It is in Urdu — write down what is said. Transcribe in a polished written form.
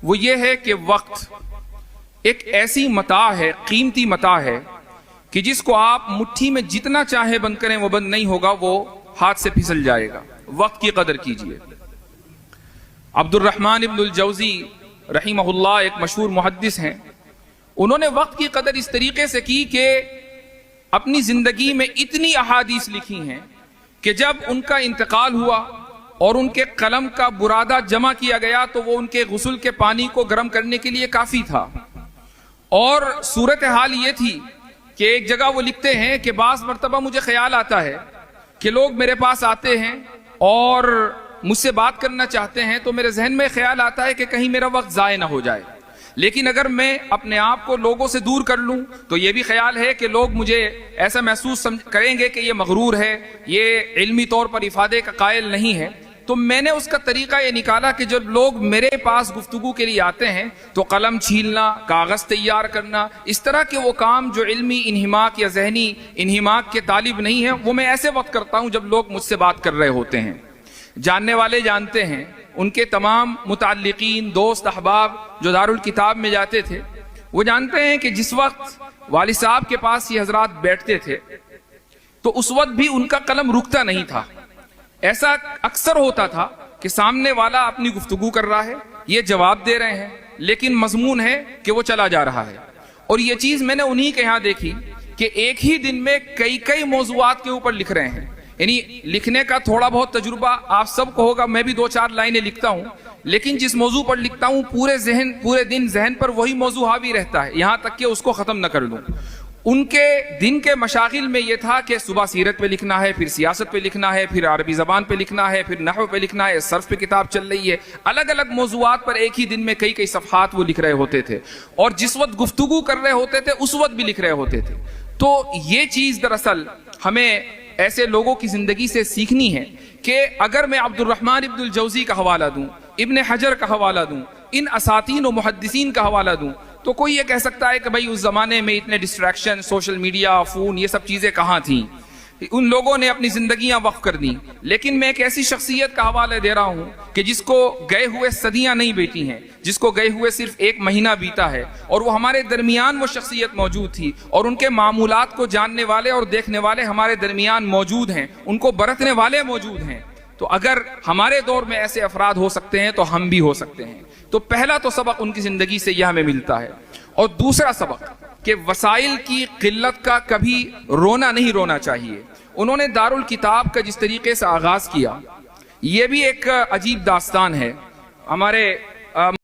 وہ یہ ہے کہ وقت ایک ایسی متاع ہے، قیمتی متاع ہے کہ جس کو آپ مٹھی میں جتنا چاہے بند کریں وہ بند نہیں ہوگا، وہ ہاتھ سے پھسل جائے گا۔ وقت کی قدر کیجئے۔ عبد الرحمن ابن الجوزی رحمہ اللہ ایک مشہور محدث ہیں، انہوں نے وقت کی قدر اس طریقے سے کی کہ اپنی زندگی میں اتنی احادیث لکھی ہیں کہ جب ان کا انتقال ہوا اور ان کے قلم کا برادہ جمع کیا گیا تو وہ ان کے غسل کے پانی کو گرم کرنے کے لیے کافی تھا۔ اور صورتحال یہ تھی کہ ایک جگہ وہ لکھتے ہیں کہ بعض مرتبہ مجھے خیال آتا ہے کہ لوگ میرے پاس آتے ہیں اور مجھ سے بات کرنا چاہتے ہیں تو میرے ذہن میں خیال آتا ہے کہ کہیں میرا وقت ضائع نہ ہو جائے، لیکن اگر میں اپنے آپ کو لوگوں سے دور کر لوں تو یہ بھی خیال ہے کہ لوگ مجھے ایسا محسوس کریں گے کہ یہ مغرور ہے، یہ علمی طور پر افادے کا قائل نہیں ہے۔ تو میں نے اس کا طریقہ یہ نکالا کہ جب لوگ میرے پاس گفتگو کے لیے آتے ہیں تو قلم چھیلنا، کاغذ تیار کرنا، اس طرح کے وہ کام جو علمی انہماک یا ذہنی انہماک کے طالب نہیں ہیں، وہ میں ایسے وقت کرتا ہوں جب لوگ مجھ سے بات کر رہے ہوتے ہیں۔ جاننے والے جانتے ہیں، ان کے تمام متعلقین، دوست، احباب جو دارالکتاب میں جاتے تھے وہ جانتے ہیں کہ جس وقت والد صاحب کے پاس یہ حضرات بیٹھتے تھے تو اس وقت بھی ان کا قلم رکتا نہیں تھا۔ ایسا اکثر ہوتا تھا کہ سامنے والا اپنی گفتگو کر رہا ہے، یہ جواب دے رہے ہیں، لیکن مضمون ہے کہ وہ چلا جا رہا ہے۔ اور یہ چیز میں نے انہی کے یہاں دیکھی کہ ایک ہی دن میں کئی موضوعات کے اوپر لکھ رہے ہیں۔ یعنی لکھنے کا تھوڑا بہت تجربہ آپ سب کو ہوگا، میں بھی 2-4 لائنیں لکھتا ہوں، لیکن جس موضوع پر لکھتا ہوں پورے دن ذہن پر وہی موضوع حاوی رہتا ہے، یہاں تک کہ اس کو ختم نہ کر لوں۔ ان کے دن کے مشاغل میں یہ تھا کہ صبح سیرت پہ لکھنا ہے، پھر سیاست پہ لکھنا ہے، پھر عربی زبان پہ لکھنا ہے، پھر نحو پہ لکھنا ہے، صرف پہ کتاب چل رہی ہے، الگ الگ موضوعات پر ایک ہی دن میں کئی صفحات وہ لکھ رہے ہوتے تھے، اور جس وقت گفتگو کر رہے ہوتے تھے اس وقت بھی لکھ رہے ہوتے تھے۔ تو یہ چیز دراصل ہمیں ایسے لوگوں کی زندگی سے سیکھنی ہے کہ اگر میں عبد الرحمن ابن الجوزی کا حوالہ دوں، ابن حجر کا حوالہ دوں، ان اساتین و محدثین کا حوالہ دوں، تو کوئی یہ کہہ سکتا ہے کہ بھائی اس زمانے میں اتنے ڈسٹریکشن، سوشل میڈیا، فون، یہ سب چیزیں کہاں تھیں، ان لوگوں نے اپنی زندگیاں وقف کر دیں۔ لیکن میں ایک ایسی شخصیت کا حوالہ دے رہا ہوں کہ جس کو گئے ہوئے صدیاں نہیں بیٹی ہیں، جس کو گئے ہوئے صرف 1 مہینہ بیتا ہے، اور وہ ہمارے درمیان وہ شخصیت موجود تھی، اور ان کے معمولات کو جاننے والے اور دیکھنے والے ہمارے درمیان موجود ہیں، ان کو برتنے والے موجود ہیں۔ تو اگر ہمارے دور میں ایسے افراد ہو سکتے ہیں تو ہم بھی ہو سکتے ہیں۔ تو پہلا تو سبق ان کی زندگی سے یہ ہمیں ملتا ہے، اور دوسرا سبق کہ وسائل کی قلت کا کبھی نہیں رونا چاہیے۔ انہوں نے دارالکتاب کا جس طریقے سے آغاز کیا، یہ بھی ایک عجیب داستان ہے۔ ہمارے